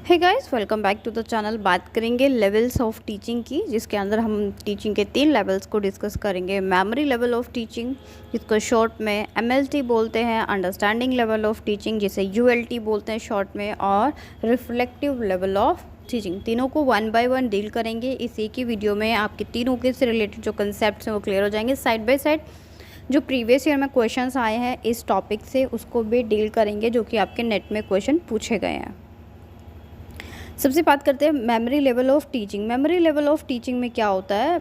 Hey guys, welcome back to the channel. बात करेंगे levels of teaching की, जिसके अंदर हम टीचिंग के 3 लेवल्स को डिस्कस करेंगे। मेमोरी लेवल ऑफ टीचिंग, जिसको शॉर्ट में एमएलटी बोलते हैं, अंडरस्टैंडिंग लेवल ऑफ टीचिंग जिसे यूएलटी बोलते हैं शॉर्ट में, और रिफ्लेक्टिव लेवल ऑफ टीचिंग। तीनों को वन बाय वन डील करेंगे इस एक ही वीडियो में। आपके तीनों के से रिलेटेड जो कंसेप्ट हैं वो क्लियर हो जाएंगे। साइड बाय साइड जो प्रीवियस ईयर में क्वेश्चंस आए हैं इस टॉपिक से उसको भी डील करेंगे, जो कि आपके नेट में क्वेश्चन पूछे गए हैं। सबसे बात करते हैं memory level of teaching. Memory level of teaching में क्या होता है?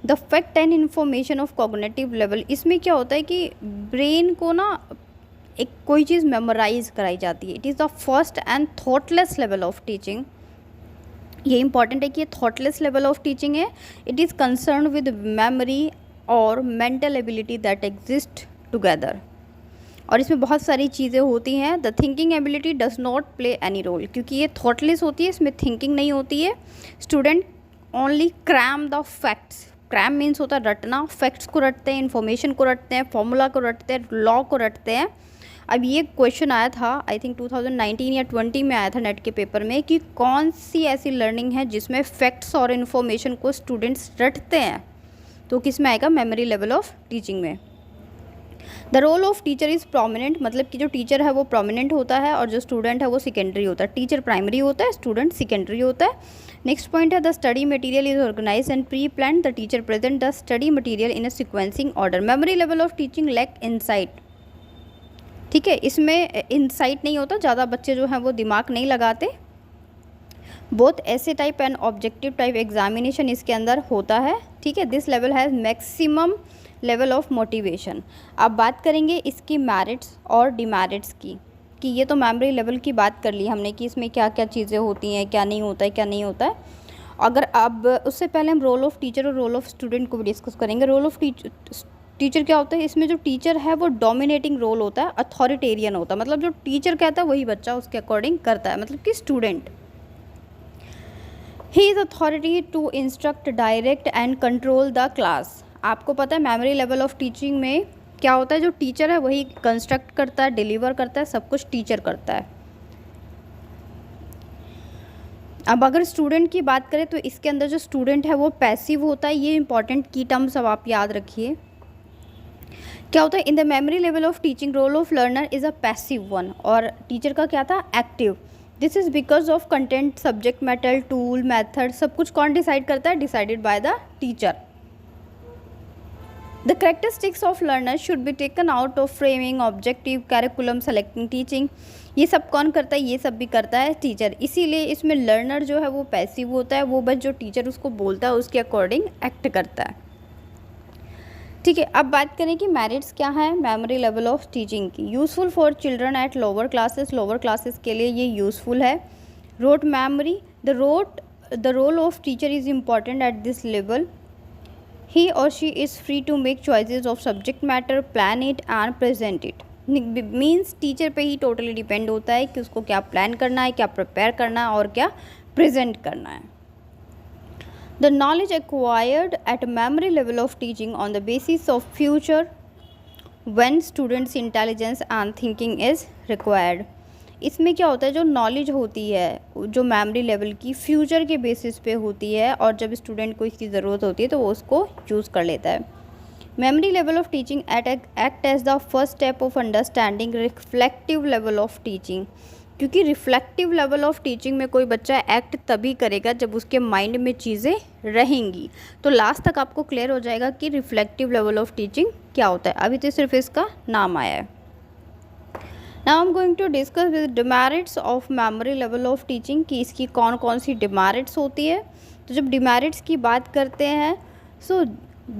The fact and information of cognitive level. इसमें क्या होता है कि ब्रेन को ना एक कोई चीज़ मेमोराइज कराई जाती है। It is the first and thoughtless level of teaching. ये इंपॉर्टेंट है कि ये थॉटलेस लेवल ऑफ टीचिंग है। It is concern with memory और mental ability that exist together. और इसमें बहुत सारी चीज़ें होती हैं। The thinking ability does not play any role, क्योंकि ये थॉटलेस होती है, इसमें थिंकिंग नहीं होती है। Student only cram the facts. Cram means होता है रटना। फैक्ट्स को रटते हैं, इन्फॉर्मेशन को रटते हैं, फॉर्मूला को रटते हैं, लॉ को रटते हैं। अब ये क्वेश्चन आया था, आई थिंक 2019 या 20 में आया था नेट के पेपर में, कि कौन सी ऐसी लर्निंग है जिसमें फैक्ट्स और इन्फॉर्मेशन को स्टूडेंट्स रटते हैं। तो किस में आएगा? मेमोरी लेवल ऑफ टीचिंग में। The role of teacher is prominent, मतलब कि जो टीचर है वो प्रोमिनेंट होता है और जो स्टूडेंट है वो सेकेंडरी होता है। टीचर प्राइमरी होता है, स्टूडेंट सेकेंडरी होता है। नेक्स्ट पॉइंट है the study material is organise and pre plan. The teacher present the study material in a sequencing order. Memory level of teaching lack insight. ठीक है, इसमें इंसाइट नहीं होता, ज़्यादा बच्चे जो हैं वो दिमाग नहीं लगाते। बोथ ऐसे type and objective type examination इसके अंदर होता है। ठीक है, this level has maximum level of motivation. अब बात करेंगे इसकी मेरिट्स और डिमेरिट्स की, कि ये तो मेमोरी लेवल की बात कर ली हमने कि इसमें क्या क्या चीज़ें होती हैं, क्या नहीं होता है, क्या नहीं होता है। अगर अब उससे पहले हम रोल ऑफ टीचर और रोल ऑफ स्टूडेंट को भी डिस्कस करेंगे। रोल ऑफ टीचर क्या होता है? इसमें जो टीचर है वो डोमिनेटिंग रोल होता है, अथॉरिटेरियन होता है। मतलब जो टीचर कहता है वही बच्चा उसके अकॉर्डिंग करता है, मतलब कि student. He is authority to instruct, direct and control the class. आपको पता है मेमोरी लेवल ऑफ टीचिंग में क्या होता है? जो टीचर है वही कंस्ट्रक्ट करता है, डिलीवर करता है, सब कुछ टीचर करता है। अब अगर स्टूडेंट की बात करें तो इसके अंदर जो स्टूडेंट है वो पैसिव होता है। ये इंपॉर्टेंट की टर्म्स अब आप याद रखिए। क्या होता है? In the memory level of teaching role of learner is a passive one, और टीचर का क्या था? Active. This is because of content, subject matter, tool, method, सब कुछ कौन डिसाइड करता है? Decided by the teacher. The characteristics of learners should be taken out of framing, objective, curriculum, selecting, teaching। ये सब कौन करता है? ये सब भी करता है टीचर। इसीलिए इसमें लर्नर जो है वो पैसिव होता है, वो बस जो टीचर उसको बोलता है उसके अकॉर्डिंग एक्ट करता है। ठीक है, अब बात करें कि मेरिट्स क्या है मेमोरी लेवल ऑफ टीचिंग की। Useful for children at lower classes. Lower classes के लिए ये यूज़फुल है। Rote memory. The role of teacher is important at this level. He or she is free to make choices of subject matter, plan it and present it। Means teacher पे ही totally depend होता है कि उसको क्या plan करना है, क्या prepare करना है और क्या प्रेजेंट करना है। The knowledge acquired at memory level of teaching on the basis of future when students intelligence and thinking is required. इसमें क्या होता है? जो नॉलेज होती है जो मेमोरी लेवल की फ्यूचर के बेसिस पे होती है, और जब स्टूडेंट को इसकी ज़रूरत होती है तो वो उसको यूज़ कर लेता है। Memory level of teaching act as the first step of understanding reflective level of teaching. क्योंकि रिफ्लेक्टिव लेवल ऑफ टीचिंग में कोई बच्चा एक्ट तभी करेगा जब उसके माइंड में चीज़ें रहेंगी। तो लास्ट तक आपको क्लियर हो जाएगा कि रिफ्लेक्टिव लेवल ऑफ टीचिंग क्या होता है। अभी तो सिर्फ इसका नाम आया है। Now I'm going to discuss with demerits of memory level of teaching, कि इसकी कौन कौन सी demerits होती है। तो जब demerits की बात करते हैं, so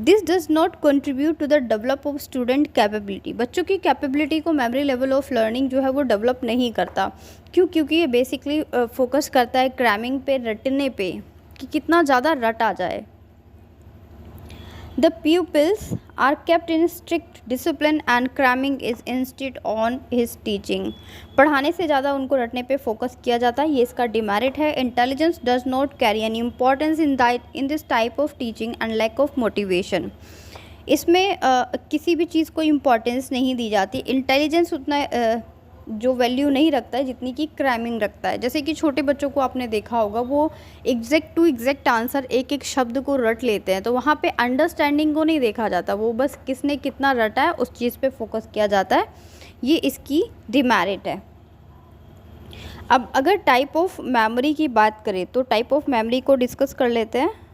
this does not contribute to the develop of student capability। बच्चों की कैपेबिलिटी को memory level of learning जो है वो डेवलप नहीं करता। क्यों? क्योंकि ये बेसिकली फोकस करता है क्रैमिंग पे, रटने पे, कि कितना ज़्यादा रट आ जाए। The pupils are kept in strict discipline and cramming is instead on his teaching। पढ़ाने से ज़्यादा उनको रटने पे फोकस किया जाता है, ये इसका डिमेरिट है। Intelligence does not carry any importance in this type of teaching and lack of motivation. इसमें किसी भी चीज़ को इम्पोर्टेंस नहीं दी जाती। इंटेलिजेंस उतना जो वैल्यू नहीं रखता है जितनी कि क्रैमिंग रखता है। जैसे कि छोटे बच्चों को आपने देखा होगा, वो एग्जैक्ट टू एग्जैक्ट आंसर एक एक शब्द को रट लेते हैं, तो वहाँ पे अंडरस्टैंडिंग को नहीं देखा जाता, वो बस किसने कितना रटा है उस चीज़ पे फोकस किया जाता है। ये इसकी डिमेरिट है। अब अगर टाइप ऑफ मेमोरी की बात करें तो टाइप ऑफ मेमोरी को डिस्कस कर लेते हैं।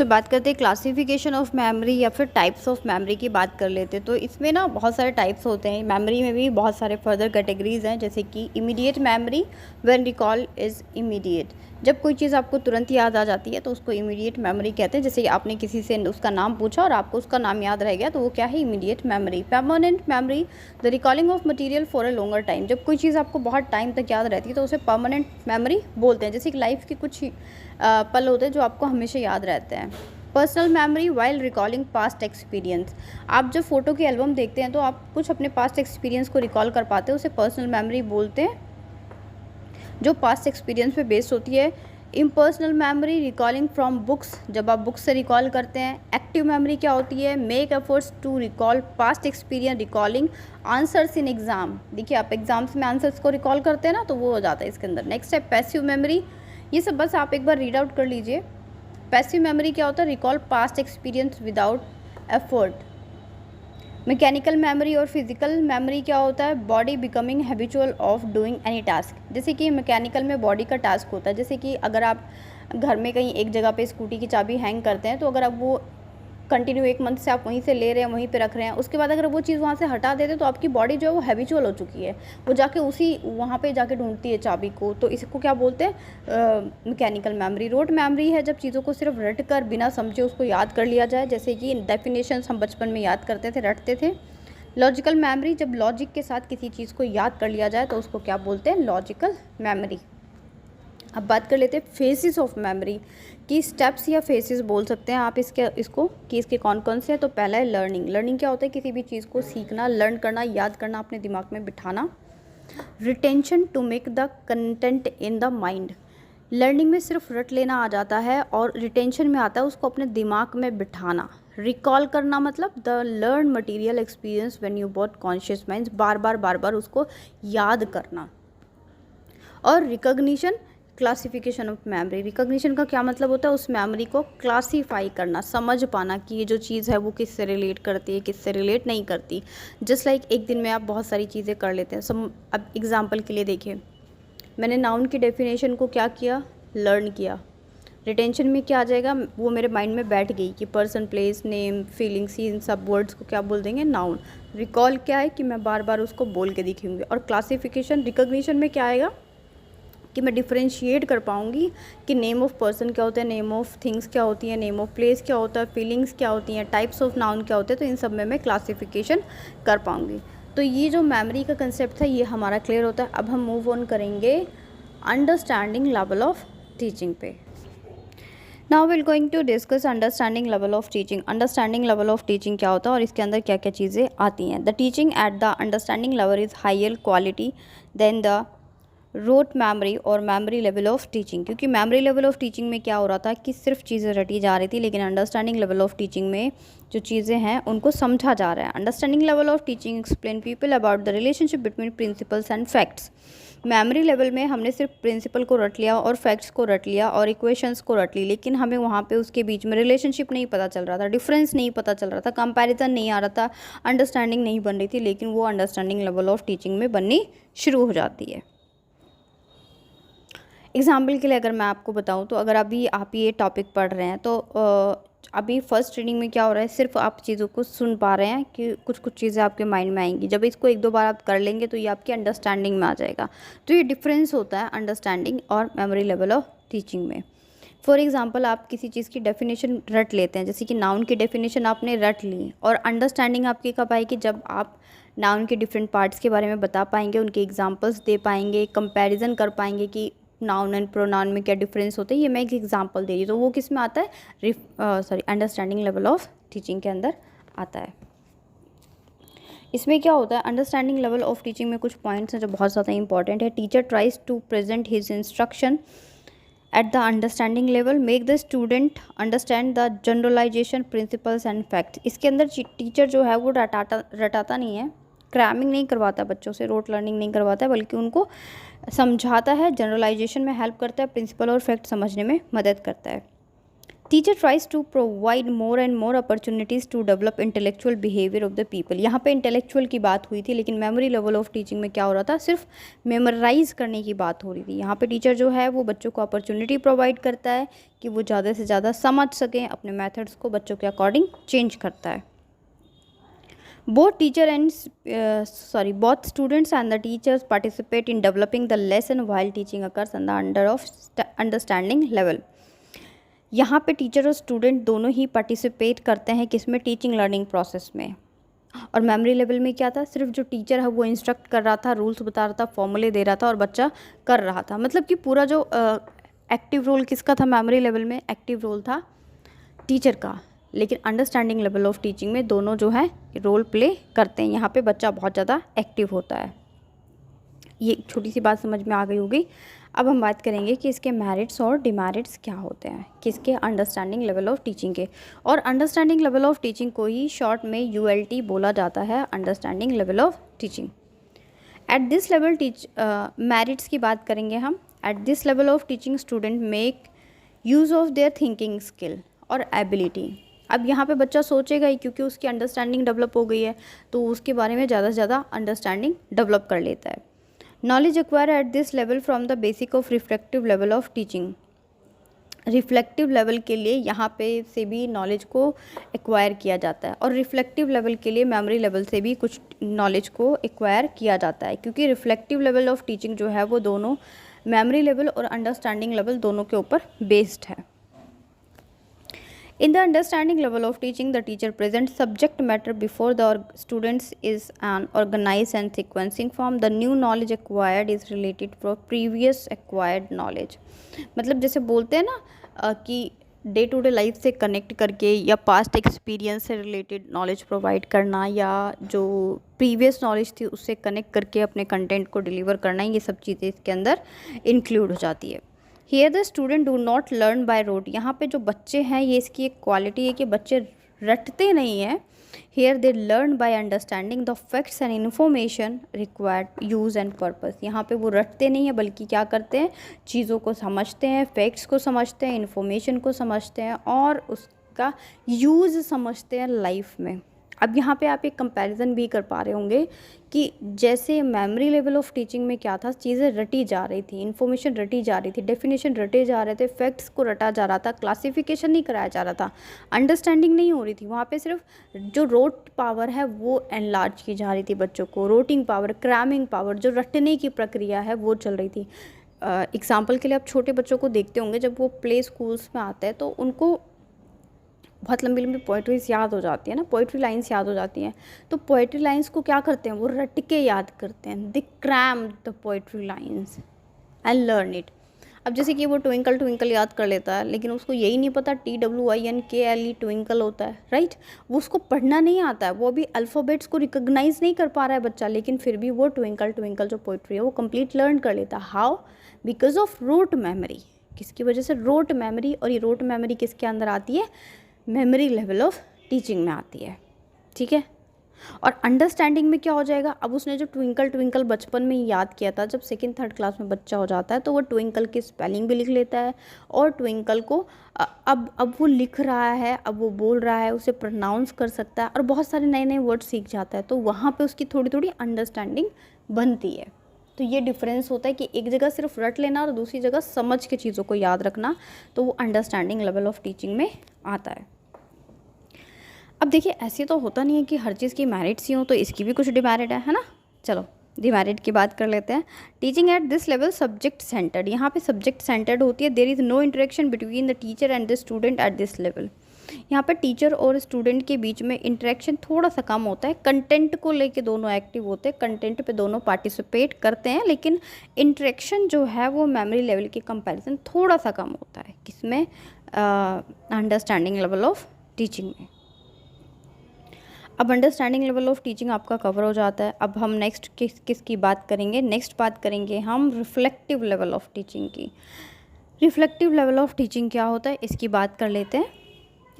बात करते हैं क्लासिफिकेशन ऑफ मेमोरी या फिर टाइप्स ऑफ मेमोरी की बात कर लेते हैं। तो इसमें ना बहुत सारे टाइप्स होते हैं, मेमोरी में भी बहुत सारे फर्दर कैटेगरीज हैं, जैसे कि immediate memory, when recall is immediate. जब कोई चीज़ आपको तुरंत याद आ जाती है तो उसको इमीडिएट मेमोरी कहते हैं। जैसे आपने किसी से उसका नाम पूछा और आपको उसका नाम याद रह गया तो वो क्या है, immediate memory. Permanent memory, the recalling of material for a longer time. जब कोई चीज़ आपको बहुत टाइम तक याद रहती है तो उसे परमानेंट मेमोरी बोलते हैं। जैसे कि लाइफ के कुछ पल होते हैं जो आपको हमेशा याद रहते हैं। Personal memory while recalling past experience. आप जब फ़ोटो की एल्बम देखते हैं तो आप कुछ अपने पास्ट एक्सपीरियंस को रिकॉल कर पाते हैं, उसे पर्सनल मेमोरी बोलते हैं, जो पास्ट एक्सपीरियंस पे बेस्ड होती है। Impersonal memory, recalling from books, जब आप बुक्स से रिकॉल करते हैं। एक्टिव मेमोरी क्या होती है, make efforts to recall past experience, recalling answers in exam. देखिए आप एग्जाम्स में आंसर्स को रिकॉल करते हैं ना, तो वो हो जाता है इसके अंदर। नेक्स्ट है पैसिव मेमोरी। ये सब बस आप एक बार रीड आउट कर लीजिए। पैसिव मेमोरी क्या होता है, recall past experience without effort. Mechanical memory और फिजिकल मेमोरी क्या होता है, body becoming habitual of doing any task. जैसे कि मैकेनिकल में बॉडी का टास्क होता है, जैसे कि अगर आप घर में कहीं एक जगह पे स्कूटी की चाबी हैंग करते हैं, तो अगर आप वो कंटिन्यू 1 मंथ से आप वहीं से ले रहे हैं, वहीं पे रख रहे हैं, उसके बाद अगर वो चीज़ वहाँ से हटा देते तो आपकी बॉडी जो है वो हैबिचुअल हो चुकी है, वो जाके उसी वहाँ पे जाके ढूंढती है चाबी को। तो इसको क्या बोलते हैं, मैकेनिकल मेमोरी। रोट मेमोरी है जब चीज़ों को सिर्फ रट कर बिना समझे उसको याद कर लिया जाए, जैसे कि डेफिनेशंस हम बचपन में याद करते थे, रटते थे। लॉजिकल मेमोरी, जब लॉजिक के साथ किसी चीज़ को याद कर लिया जाए तो उसको क्या बोलते हैं, लॉजिकल मेमोरी। अब बात कर लेते हैं फेसेस ऑफ मेमोरी की, स्टेप्स या फेसेस बोल सकते हैं आप इसको कि इसके कौन कौन से हैं। तो पहला है लर्निंग। लर्निंग क्या होता है, किसी भी चीज़ को सीखना, लर्न करना, याद करना, अपने दिमाग में बिठाना। Retention, to make the content in the mind. Learning में सिर्फ रट लेना आ जाता है और रिटेंशन में आता है उसको अपने दिमाग में बिठाना। रिकॉल करना मतलब the learn material experience when you bought conscious mind, बार बार उसको याद करना। और recognition, classification of memory. Recognition का क्या मतलब होता है, उस मेमोरी को क्लासीफाई करना, समझ पाना कि ये जो चीज़ है वो किससे रिलेट करती है, किससे रिलेट नहीं करती। जस्ट लाइक एक दिन में आप बहुत सारी चीज़ें कर लेते हैं। अब एग्जांपल के लिए देखिए, मैंने नाउन की डेफिनेशन को क्या किया, लर्न किया। रिटेंशन में क्या आ जाएगा, वो मेरे माइंड में बैठ गई कि पर्सन, प्लेस, नेम, फीलिंग्स, इन सब वर्ड्स को क्या बोल देंगे, नाउन। रिकॉल क्या है कि मैं बार बार उसको बोल के दिखूँगी। और क्लासिफिकेशन, रिकॉग्निशन में क्या आएगा कि मैं डिफ्रेंशिएट कर पाऊँगी कि नेम ऑफ पर्सन क्या होता है, नेम ऑफ थिंग्स क्या होती हैं, नेम ऑफ प्लेस क्या होता है, फीलिंग्स क्या होती हैं, टाइप्स ऑफ नाउन क्या होते हैं। तो इन सब में मैं क्लासिफिकेशन कर पाऊँगी। तो ये जो मेमोरी का कंसेप्ट था ये हमारा क्लियर होता है। अब हम मूव ऑन करेंगे अंडरस्टैंडिंग लेवल ऑफ टीचिंग पे। Now will going to discuss understanding level of teaching. Understanding level of teaching क्या होता है और इसके अंदर क्या क्या चीज़ें आती हैं। The teaching at the understanding level is higher quality than the rote memory और मेमोरी लेवल ऑफ टीचिंग। क्योंकि मेमोरी लेवल ऑफ टीचिंग में क्या हो रहा था कि सिर्फ चीज़ें रटी जा रही थी, लेकिन अंडरस्टैंडिंग लेवल ऑफ टीचिंग में जो चीज़ें हैं उनको समझा जा रहा है। Understanding level of teaching explain people about the relationship between principles and facts. Memory level में हमने सिर्फ प्रिंसिपल को रट लिया और फैक्ट्स को रट लिया और इक्वेशंस को रट ली, लेकिन हमें वहाँ पे उसके बीच में रिलेशनशिप नहीं पता चल रहा था, डिफरेंस नहीं पता चल रहा था, कंपैरिजन नहीं आ रहा था, अंडरस्टैंडिंग नहीं बन रही थी। लेकिन वो अंडरस्टैंडिंग लेवल ऑफ टीचिंग में बननी शुरू हो जाती है। एग्जाम्पल के लिए अगर मैं आपको बताऊं तो अगर अभी आप ये टॉपिक पढ़ रहे हैं तो अभी फर्स्ट रीडिंग में क्या हो रहा है, सिर्फ आप चीज़ों को सुन पा रहे हैं कि कुछ कुछ चीज़ें आपके माइंड में आएंगी। जब इसको 1-2 बार आप कर लेंगे तो ये आपकी अंडरस्टैंडिंग में आ जाएगा। तो ये डिफरेंस होता है अंडरस्टैंडिंग और मेमोरी लेवल ऑफ टीचिंग में। फॉर एग्जांपल आप किसी चीज़ की डेफिनेशन रट लेते हैं, जैसे कि नाउन की डेफिनेशन आपने रट ली, और अंडरस्टैंडिंग आपकी कब आएगी, जब आप नाउन के डिफरेंट पार्ट्स के बारे में बता पाएंगे, उनके एग्जाम्पल्स दे पाएंगे, कंपेरिजन कर पाएंगे कि नाउन एंड प्रोनाउन में क्या डिफरेंस होता है। ये मैं एक एग्जांपल दे रही हूँ, तो वो किस में आता है, अंडरस्टैंडिंग लेवल ऑफ टीचिंग के अंदर आता है। इसमें क्या होता है, अंडरस्टैंडिंग लेवल ऑफ टीचिंग में कुछ पॉइंट्स हैं जो बहुत ज़्यादा इंपॉर्टेंट है। Teacher tries to present his instruction at the understanding level, make the student understand the generalisation principles and facts. इसके अंदर टीचर जो है वो रटाता नहीं है, क्रैमिंग नहीं करवाता बच्चों से, रोट लर्निंग नहीं करवाता है, बल्कि उनको समझाता है, जनरलाइजेशन में हेल्प करता है, प्रिंसिपल और फैक्ट समझने में मदद करता है। Teacher tries to provide more and more opportunities to develop intellectual behaviour of the people. यहाँ पे इंटेलेक्चुअल की बात हुई थी, लेकिन मेमोरी लेवल ऑफ टीचिंग में क्या हो रहा था, सिर्फ मेमोराइज करने की बात हो रही थी। यहाँ पे टीचर जो है वो बच्चों को अपॉर्चुनिटी प्रोवाइड करता है कि वो ज़्यादा से ज़्यादा समझ सकें, अपने मेथड्स को बच्चों के अकॉर्डिंग चेंज करता है। Both both students and the teachers participate in developing the lesson while teaching occurs on the understanding level. यहाँ पे टीचर और स्टूडेंट दोनों ही पार्टिसिपेट करते हैं किसमें, टीचिंग लर्निंग प्रोसेस में। और मेमोरी लेवल में क्या था, सिर्फ जो टीचर है वो इंस्ट्रक्ट कर रहा था, रूल्स बता रहा था, फॉर्मूले दे रहा था और बच्चा कर रहा था। मतलब कि पूरा जो एक्टिव रोल किसका था मेमोरी लेवल में, एक्टिव रोल था टीचर का। लेकिन अंडरस्टैंडिंग लेवल ऑफ टीचिंग में दोनों जो है रोल प्ले करते हैं। यहाँ पे बच्चा बहुत ज़्यादा एक्टिव होता है। ये छोटी सी बात समझ में आ गई होगी। अब हम बात करेंगे कि इसके मेरिट्स और डिमेरिट्स क्या होते हैं, किसके, अंडरस्टैंडिंग लेवल ऑफ टीचिंग के। और अंडरस्टैंडिंग लेवल ऑफ टीचिंग को ही शॉर्ट में ULT बोला जाता है, understanding level of teaching. At this level merits की बात करेंगे हम। Eight this level of teaching student make use of their thinking skill और एबिलिटी। अब यहाँ पे बच्चा सोचेगा ही, क्योंकि उसकी अंडरस्टैंडिंग डेवलप हो गई है, तो उसके बारे में ज़्यादा से ज़्यादा अंडरस्टैंडिंग डेवलप कर लेता है। Knowledge acquire eight this level from the basic of reflective level of teaching. Reflective level के लिए यहाँ पे से भी नॉलेज को एक्वायर किया जाता है, और रिफ्लेक्टिव लेवल के लिए मेमोरी लेवल से भी कुछ नॉलेज को एक्वायर किया जाता है, क्योंकि रिफ्लेक्टिव लेवल ऑफ टीचिंग जो है वो दोनों मेमोरी लेवल और अंडरस्टैंडिंग लेवल दोनों के ऊपर बेस्ड है। In the understanding level of teaching, the teacher presents subject matter before the students is an organized and sequencing form. The new knowledge acquired is related to previous acquired knowledge. मतलब जैसे बोलते हैं ना कि day to day life से connect करके या past experience से रिलेटेड नॉलेज प्रोवाइड करना, या जो प्रीवियस नॉलेज थी उससे कनेक्ट करके अपने कंटेंट को डिलीवर करना, ये सब चीज़ें इसके अंदर इंक्लूड हो जाती है। Here the student do not learn by rote. यहाँ पे जो बच्चे हैं, ये इसकी एक क्वालिटी है कि बच्चे रटते नहीं हैं। Here they learn by understanding the facts and information required use and purpose. यहाँ पे वो रटते नहीं हैं, बल्कि क्या करते हैं, चीज़ों को समझते हैं, फैक्ट्स को समझते हैं, इन्फॉर्मेशन को समझते हैं और उसका यूज़ समझते हैं लाइफ में। अब यहाँ पे आप एक कंपैरिजन भी कर पा रहे होंगे कि जैसे मेमोरी लेवल ऑफ टीचिंग में क्या था, चीज़ें रटी जा रही थी, इन्फॉर्मेशन रटी जा रही थी, डेफिनेशन रटे जा रहे थे, फैक्ट्स को रटा जा रहा था, क्लासिफिकेशन नहीं कराया जा रहा था, अंडरस्टैंडिंग नहीं हो रही थी। वहाँ पे सिर्फ जो रोट पावर है वो एनलार्ज की जा रही थी बच्चों को, रोटिंग पावर, क्रैमिंग पावर, जो रटने की प्रक्रिया है वो चल रही थी। एग्जाम्पल के लिए आप छोटे बच्चों को देखते होंगे, जब वो प्ले स्कूल्स में आते हैं तो उनको बहुत लंबी लंबी पोइट्रीज याद हो जाती है ना, पोइट्री लाइन्स याद हो जाती हैं। तो पोइट्री लाइन्स को क्या करते हैं, वो रट के याद करते हैं। They cram the poetry lines and learn it. अब जैसे कि वो ट्विंकल ट्विंकल याद कर लेता है, लेकिन उसको यही नहीं पता TWINKLE ट्विंकल होता है, राइट। वो उसको पढ़ना नहीं आता है, वो अभी अल्फ़ाबेट्स को रिकॉग्नाइज नहीं कर पा रहा है बच्चा, लेकिन फिर भी वो ट्विंकल ट्विंकल जो पोइट्री है वो कंप्लीट लर्न कर लेता है। How? Because of rote memory. किसकी वजह से? Rote memory. और ये रोट मेमोरी किसके अंदर आती है? मेमोरी लेवल ऑफ टीचिंग में आती है, ठीक है। और अंडरस्टैंडिंग में क्या हो जाएगा, अब उसने जो ट्विंकल ट्विंकल बचपन में याद किया था, जब सेकंड थर्ड क्लास में बच्चा हो जाता है तो वो ट्विंकल की स्पेलिंग भी लिख लेता है, और ट्विंकल को अब वो लिख रहा है, अब वो बोल रहा है, उसे प्रोनाउंस कर सकता है और बहुत सारे नए नए वर्ड सीख जाता है। तो वहाँ पे उसकी थोड़ी थोड़ी अंडरस्टैंडिंग बनती है। तो ये डिफरेंस होता है कि एक जगह सिर्फ रट लेना और दूसरी जगह समझ के चीज़ों को याद रखना, तो वो अंडरस्टैंडिंग लेवल ऑफ टीचिंग में आता है। अब देखिए, ऐसे तो होता नहीं है कि हर चीज़ की मेरिट्स ही हों, तो इसकी भी कुछ डिमेरिट है ना। चलो डिमेरिट की बात कर लेते हैं। Teaching at this level subject centred. यहाँ पे सब्जेक्ट सेंटर्ड होती है। There is no interaction between the teacher and the student at this level. यहाँ पर टीचर और स्टूडेंट के बीच में इंटरेक्शन थोड़ा सा कम होता है। कंटेंट को लेके दोनों एक्टिव होते हैं, कंटेंट पे दोनों पार्टिसिपेट करते हैं, लेकिन इंटरेक्शन जो है वो मेमोरी लेवल के कंपैरिजन थोड़ा सा कम होता है। किसमें? अंडरस्टैंडिंग लेवल ऑफ टीचिंग में। अब अंडरस्टैंडिंग लेवल ऑफ टीचिंग आपका कवर हो जाता है। अब हम नेक्स्ट किसकी बात करेंगे? नेक्स्ट बात करेंगे हम रिफ्लेक्टिव लेवल ऑफ टीचिंग की। रिफ्लेक्टिव लेवल ऑफ टीचिंग क्या होता है, इसकी बात कर लेते हैं।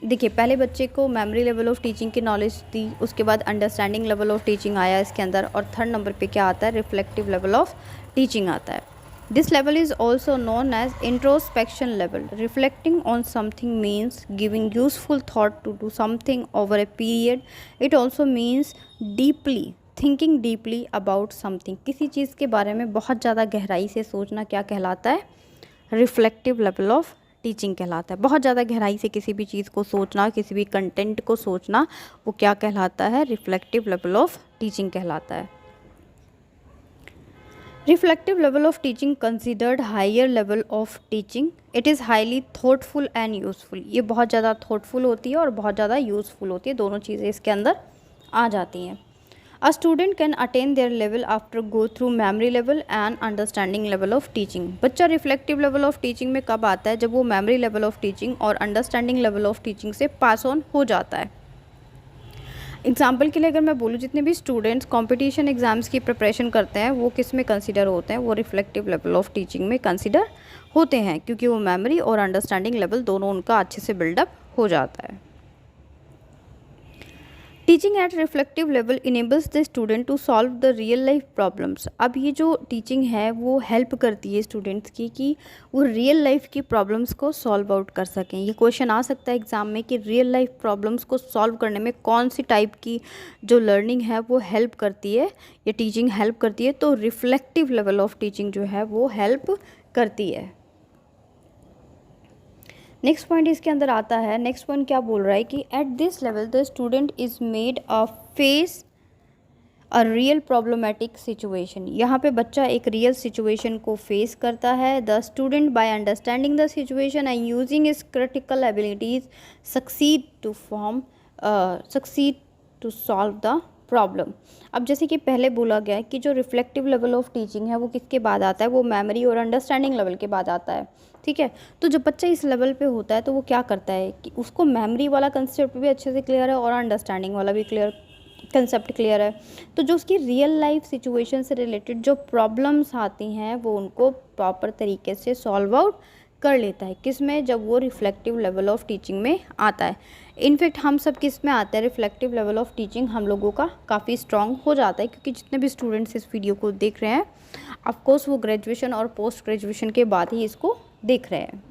देखिए, पहले बच्चे को मेमोरी लेवल ऑफ टीचिंग की नॉलेज दी, उसके बाद अंडरस्टैंडिंग लेवल ऑफ टीचिंग आया इसके अंदर, और थर्ड नंबर पे क्या आता है? रिफ्लेक्टिव लेवल ऑफ टीचिंग आता है। This level is also known as introspection level. Reflecting on something means giving useful thought to do something over a period. It also means deeply thinking deeply about something. किसी चीज़ के बारे में बहुत ज़्यादा गहराई से सोचना क्या कहलाता है? रिफ्लेक्टिव लेवल ऑफ टीचिंग कहलाता है। बहुत ज़्यादा गहराई से किसी भी चीज़ को सोचना, किसी भी कंटेंट को सोचना, वो क्या कहलाता है? रिफ्लेक्टिव लेवल ऑफ टीचिंग कहलाता है। Reflective level of teaching considered higher level of teaching. It is highly thoughtful and useful. ये बहुत ज़्यादा थॉटफुल होती है और बहुत ज़्यादा यूज़फुल होती है, दोनों चीज़ें इसके अंदर आ जाती हैं। A student can attain their level after go through memory level and understanding level of teaching। बच्चा रिफ्लेक्टिव लेवल ऑफ टीचिंग में कब आता है? जब वो मेमोरी लेवल ऑफ टीचिंग और अंडरस्टैंडिंग लेवल ऑफ टीचिंग से पास ऑन हो जाता है। एग्जाम्पल के लिए अगर मैं बोलूँ, जितने भी स्टूडेंट्स कंपटीशन एग्जाम्स की प्रिपरेशन करते हैं वो किस में कंसिडर होते हैं? वो रिफ्लेक्टिव लेवल ऑफ टीचिंग में कंसिडर होते हैं, क्योंकि वो मेमोरी और अंडरस्टैंडिंग लेवल दोनों उनका अच्छे से बिल्डअप हो जाता है। Teaching at reflective level enables the student to solve the real life problems. अब ये जो टीचिंग है वो हेल्प करती है स्टूडेंट्स की कि वो रियल लाइफ की प्रॉब्लम्स को सॉल्व आउट कर सकें। ये क्वेश्चन आ सकता है एग्ज़ाम में कि रियल लाइफ प्रॉब्लम्स को सॉल्व करने में कौन सी टाइप की जो लर्निंग है वो हेल्प करती है, ये टीचिंग हेल्प करती है। तो रिफ्लेक्टिव लेवल ऑफ टीचिंग जो है वो हेल्प करती है। नेक्स्ट पॉइंट इसके अंदर आता है, नेक्स्ट पॉइंट क्या बोल रहा है कि eight this level the student is made a face a real problematic situation. यहाँ पे बच्चा एक रियल सिचुएशन को फेस करता है। The student by understanding the situation and using his critical abilities succeed to solve the problem. अब जैसे कि पहले बोला गया है कि जो रिफ्लेक्टिव लेवल ऑफ टीचिंग है वो किसके बाद आता है? वो मेमोरी और अंडरस्टैंडिंग लेवल के बाद आता है, ठीक है। तो जब बच्चा इस लेवल पे होता है तो वो क्या करता है कि उसको मेमोरी वाला कंसेप्ट भी अच्छे से क्लियर है और अंडरस्टैंडिंग वाला भी कंसेप्ट क्लियर है। तो जो उसकी रियल लाइफ सिचुएशन से रिलेटेड जो प्रॉब्लम्स आती हैं वो उनको प्रॉपर तरीके से सॉल्व आउट कर लेता है। किस में? जब वो रिफ्लेक्टिव लेवल ऑफ टीचिंग में आता है। इनफैक्ट हम सब किस में आते हैं? रिफ्लेक्टिव लेवल ऑफ टीचिंग हम लोगों का काफ़ी स्ट्रॉन्ग हो जाता है, क्योंकि जितने भी स्टूडेंट्स इस वीडियो को देख रहे हैं ऑफकोर्स वो ग्रेजुएशन और पोस्ट ग्रेजुएशन के बाद ही इसको देख रहे हैं।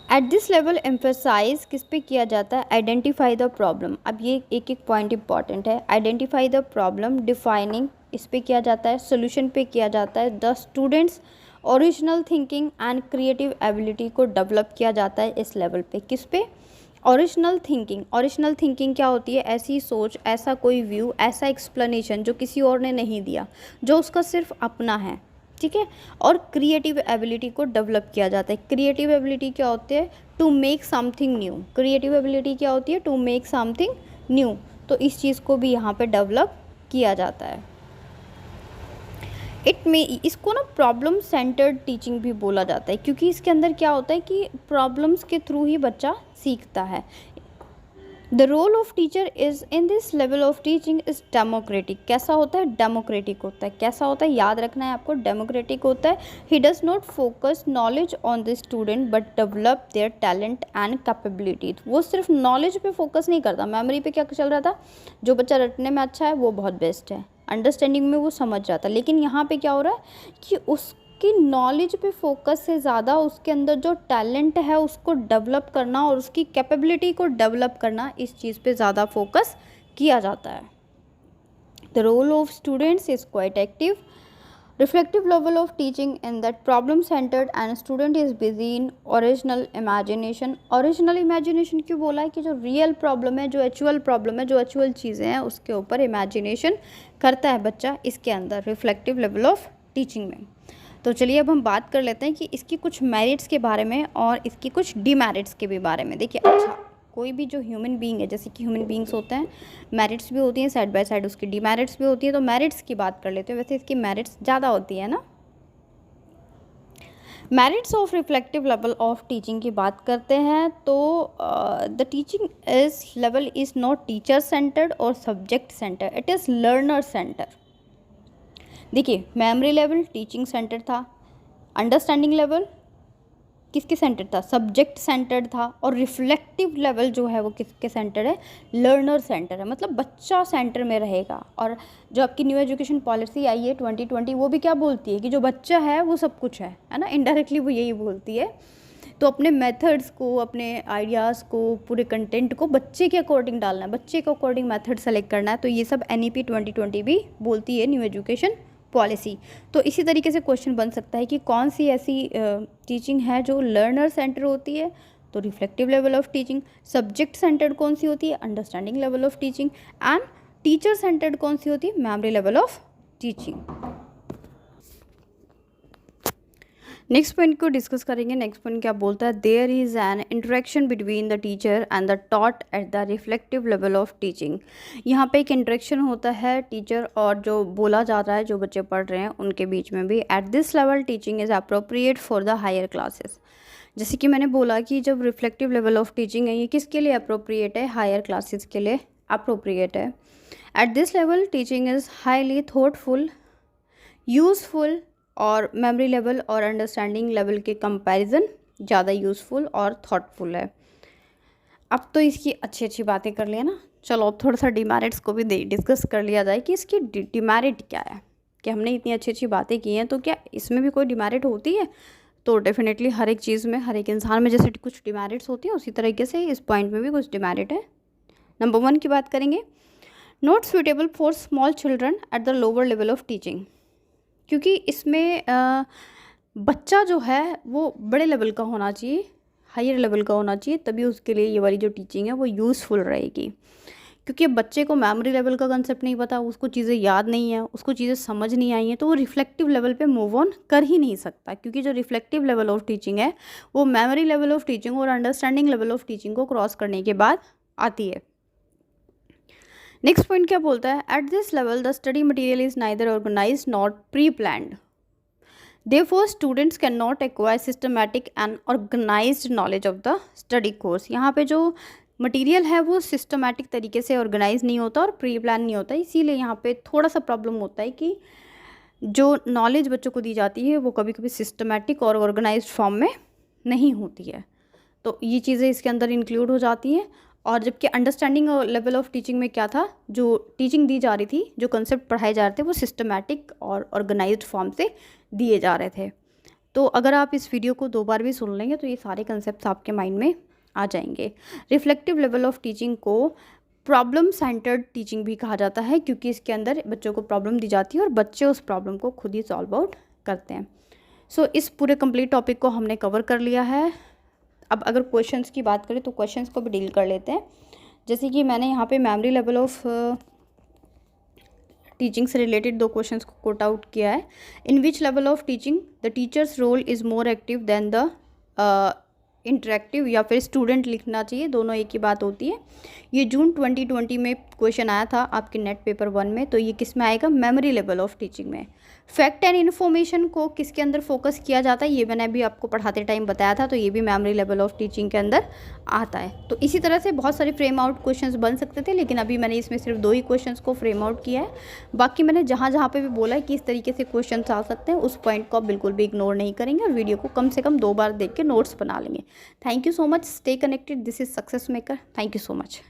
एट दिस लेवल एम्फेसाइज किस पे किया जाता है? Identify the problem. अब ये एक एक पॉइंट इंपॉर्टेंट है। आइडेंटिफाई द प्रॉब्लम, डिफाइनिंग इस पे किया जाता है, सोल्यूशन पे किया जाता है। The students original thinking and creative ability को डेवलप किया जाता है इस लेवल पे। किस पे? Original thinking. ओरिजिनल थिंकिंग क्या होती है? ऐसी सोच, ऐसा कोई व्यू, ऐसा एक्सप्लेनेशन जो किसी और ने नहीं दिया, जो उसका सिर्फ अपना है, ठीक है। और क्रिएटिव एबिलिटी को डेवलप किया जाता है। क्रिएटिव एबिलिटी क्या होती है? To make something new. Creative ability क्या होती है? To make something new. तो इस चीज़ को भी यहाँ पे डेवलप किया जाता है। इसको ना प्रॉब्लम सेंटर्ड टीचिंग भी बोला जाता है, क्योंकि इसके अंदर क्या होता है कि प्रॉब्लम्स के थ्रू ही बच्चा सीखता है। The role of teacher is in this level of teaching is democratic. कैसा होता है? डेमोक्रेटिक होता है। कैसा होता है? याद रखना है आपको, डेमोक्रेटिक होता है। He does not focus knowledge on the student but develop their talent and capability. वो सिर्फ नॉलेज पे फोकस नहीं करता। मेमोरी पे क्या चल रहा था? जो बच्चा रटने में अच्छा है वो बहुत बेस्ट है, अंडरस्टैंडिंग में वो समझ जाता है। लेकिन यहाँ पे क्या हो रहा है कि उसकी नॉलेज पे फोकस से ज़्यादा उसके अंदर जो टैलेंट है उसको डेवलप करना और उसकी कैपेबिलिटी को डेवलप करना, इस चीज़ पे ज़्यादा फोकस किया जाता है। The role of students is quite active. Reflective level of teaching in that problem centred and student is busy in original imagination. Original imagination क्यों बोला है? कि जो रियल प्रॉब्लम है, जो एक्चुअल प्रॉब्लम है, जो एक्चुअल चीज़ें हैं उसके ऊपर इमेजिनेशन करता है बच्चा इसके अंदर रिफ्लेक्टिव लेवल ऑफ टीचिंग में। तो चलिए अब हम बात कर लेते हैं कि इसकी कुछ मेरिट्स के बारे में और इसकी कुछ डिमेरिट्स के भी बारे में। देखिए, अच्छा कोई भी जो ह्यूमन बीइंग है, जैसे कि ह्यूमन बीइंग्स होते हैं, मेरिट्स भी होती हैं साइड बाय साइड, उसकी डिमेरिट्स भी होती हैं। तो मेरिट्स की बात कर लेते हैं। वैसे इसकी मेरिट्स ज़्यादा होती है ना। Merits of reflective level of teaching की बात करते हैं तो the teaching is level is not teacher centred और subject centre, it is learner centre. देखिए, मेमोरी लेवल टीचिंग सेंटर था, अंडरस्टैंडिंग लेवल किसके सेंटर था, सब्जेक्ट सेंटर्ड था, और रिफ्लेक्टिव लेवल जो है वो किसके सेंटर है, लर्नर सेंटर है, मतलब बच्चा सेंटर में रहेगा। और जो आपकी न्यू एजुकेशन पॉलिसी आई है 2020 वो भी क्या बोलती है कि जो बच्चा है वो सब कुछ है ना, इनडायरेक्टली वो यही बोलती है। तो अपने मेथड्स को, अपने आइडियाज़ को, पूरे कंटेंट को बच्चे के अकॉर्डिंग डालना है, बच्चे के अकॉर्डिंग मेथड सेलेक्ट करना है। तो ये सब NEP 2020 भी बोलती है, न्यू एजुकेशन पॉलिसी। तो इसी तरीके से क्वेश्चन बन सकता है कि कौन सी ऐसी टीचिंग है जो लर्नर सेंटर होती है, तो reflective level of teaching. Subject centred कौन सी होती है, understanding level of teaching. And teacher centred कौन सी होती है, memory level of teaching. Next point को डिस्कस करेंगे। नेक्स्ट पॉइंट क्या बोलता है, there is an interaction between the teacher and the taught at the reflective level of teaching. यहाँ पे एक इंटरेक्शन होता है टीचर और जो बोला जा रहा है, जो बच्चे पढ़ रहे हैं उनके बीच में भी। At this level teaching is appropriate for the higher classes. जैसे कि मैंने बोला कि जब रिफ्लेक्टिव लेवल ऑफ टीचिंग है ये किसके लिए अप्रोप्रिएट है, हायर क्लासेस के लिए अप्रोप्रिएट है। At this level teaching is highly thoughtful, useful और मेमोरी लेवल और अंडरस्टैंडिंग लेवल के कंपैरिजन ज़्यादा यूज़फुल और थॉटफुल है। अब तो इसकी अच्छी अच्छी बातें कर लिया ना, चलो अब थोड़ा सा डिमेरिट्स को भी डिस्कस कर लिया जाए कि इसकी डिमेरिट क्या है। कि हमने इतनी अच्छी अच्छी बातें की हैं तो क्या इसमें भी कोई डिमेरिट होती है, तो डेफिनेटली हर एक चीज़ में, हर एक इंसान में जैसे कुछ डिमेरिट्स होती हैं उसी तरीके से इस पॉइंट में भी कुछ डिमेरिट है। नंबर 1 की बात करेंगे, not suitable for small children at the lower level of teaching. क्योंकि इसमें बच्चा जो है वो बड़े लेवल का होना चाहिए, हायर लेवल का होना चाहिए, तभी उसके लिए ये वाली जो टीचिंग है वो यूज़फुल रहेगी। क्योंकि बच्चे को मेमोरी लेवल का कंसेप्ट नहीं पता, उसको चीज़ें याद नहीं है, उसको चीज़ें समझ नहीं आई हैं, तो वो रिफ्लेक्टिव लेवल पे मूव ऑन कर ही नहीं सकता। क्योंकि जो रिफ्लेक्टिव लेवल ऑफ टीचिंग है वो मेमोरी लेवल ऑफ टीचिंग और अंडरस्टैंडिंग लेवल ऑफ टीचिंग को क्रॉस करने के बाद आती है। नेक्स्ट पॉइंट क्या बोलता है, at this level the study material is neither organise not pre planned, therefore students can not acquire systematic and organised knowledge of the study course. यहाँ पे जो मटेरियल है वो सिस्टमैटिक तरीके से ऑर्गेनाइज नहीं होता और प्री प्लान नहीं होता, इसीलिए यहाँ पे थोड़ा सा प्रॉब्लम होता है कि जो नॉलेज बच्चों को दी जाती है वो कभी कभी सिस्टमैटिक और ऑर्गेनाइज्ड फॉर्म में नहीं होती है। तो ये चीज़ें इसके अंदर इंक्लूड हो जाती हैं। और जबकि अंडरस्टैंडिंग लेवल ऑफ टीचिंग में क्या था, जो टीचिंग दी जा रही थी, जो कंसेप्ट पढ़ाए जा रहे थे वो सिस्टमैटिक और ऑर्गेनाइज्ड फॉर्म से दिए जा रहे थे। तो अगर आप इस वीडियो को 2 बार भी सुन लेंगे तो ये सारे कंसेप्ट्स आपके माइंड में आ जाएंगे। रिफ्लेक्टिव लेवल ऑफ टीचिंग को प्रॉब्लम सेंटर्ड टीचिंग भी कहा जाता है, क्योंकि इसके अंदर बच्चों को प्रॉब्लम दी जाती है और बच्चे उस प्रॉब्लम को खुद ही सॉल्व आउट करते हैं। सो इस पूरे कंप्लीट टॉपिक को हमने कवर कर लिया है। अब अगर क्वेश्चंस की बात करें तो क्वेश्चंस को भी डील कर लेते हैं। जैसे कि मैंने यहाँ पे मेमोरी लेवल ऑफ टीचिंग से रिलेटेड 2 क्वेश्चंस को कोट आउट किया है। In which level of teaching the teacher's role is more active than the interactive, या फिर स्टूडेंट लिखना चाहिए, दोनों एक ही बात होती है। ये जून 2020 में क्वेश्चन आया था आपके नेट पेपर 1 में, तो ये किस में आएगा, मेमोरी लेवल ऑफ टीचिंग में। फैक्ट एंड इन्फॉर्मेशन को किसके अंदर फोकस किया जाता है, ये मैंने अभी आपको पढ़ाते टाइम बताया था, तो ये भी मेमोरी लेवल ऑफ टीचिंग के अंदर आता है। तो इसी तरह से बहुत सारे फ्रेम आउट क्वेश्चंस बन सकते थे, लेकिन अभी मैंने इसमें सिर्फ 2 ही क्वेश्चंस को फ्रेम आउट किया है। बाकी मैंने जहाँ जहाँ पे भी बोला है कि इस तरीके से क्वेश्चन आ सकते हैं, उस पॉइंट को आप बिल्कुल भी इग्नोर नहीं करेंगे और वीडियो को कम से कम 2 बार देख के नोट्स बना लेंगे। Thank you so much, stay connected, this is success maker, thank you so much.